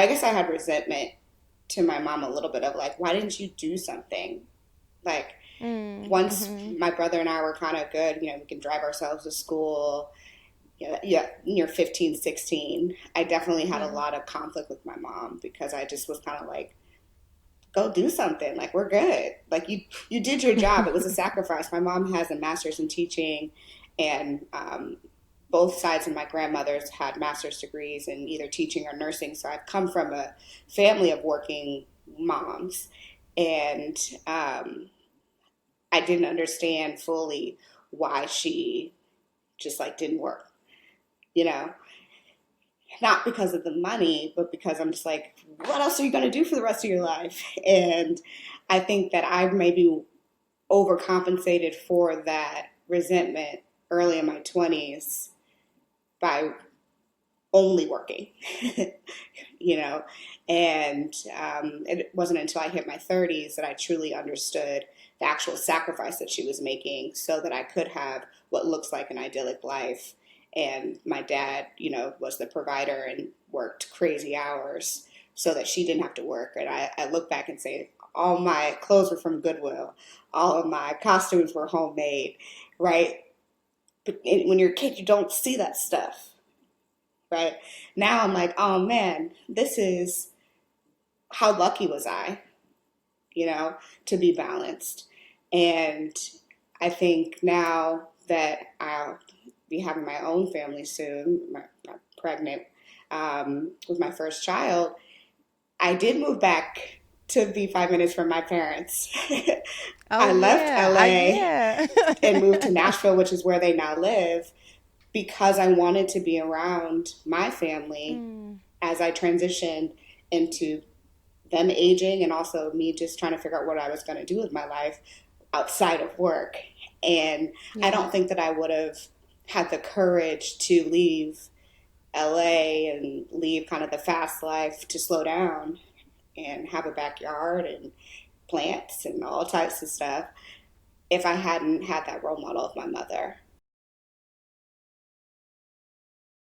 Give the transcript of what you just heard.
I guess I had resentment to my mom a little bit of like, why didn't you do something? Like, once Mm-hmm. my brother and I were kind of good, we can drive ourselves to school. Yeah, yeah, near 15, 16, I definitely had a Yeah. lot of conflict with my mom because I just was kind of like, go do something. Like, we're good. Like, you did your job. It was a sacrifice. My mom has a master's in teaching, and both sides of my grandmothers had master's degrees in either teaching or nursing. So I've come from a family of working moms. And I didn't understand fully why she just like didn't work, you know? Not because of the money, but because I'm just like, what else are you going to do for the rest of your life? And I think that I maybe overcompensated for that resentment early in my 20s by only working, you know? And it wasn't until I hit my 30s that I truly understood the actual sacrifice that she was making so that I could have what looks like an idyllic life. And my dad, was the provider and worked crazy hours so that she didn't have to work. And I look back and say, all my clothes were from Goodwill, all of my costumes were homemade, right? But when you're a kid, you don't see that stuff, right? Now I'm like, oh man, this is how lucky was I, you know, to be balanced. And I think now that I'll be having my own family soon, I'm pregnant with my first child, I did move back to be 5 minutes from my parents. Oh I left yeah. LA Yeah. and moved to Nashville, which is where they now live, because I wanted to be around my family Mm, as I transitioned into them aging and also me just trying to figure out what I was going to do with my life outside of work. And I yeah. don't think that I would have had the courage to leave LA and leave kind of the fast life to slow down and have a backyard and plants and all types of stuff if I hadn't had that role model of my mother.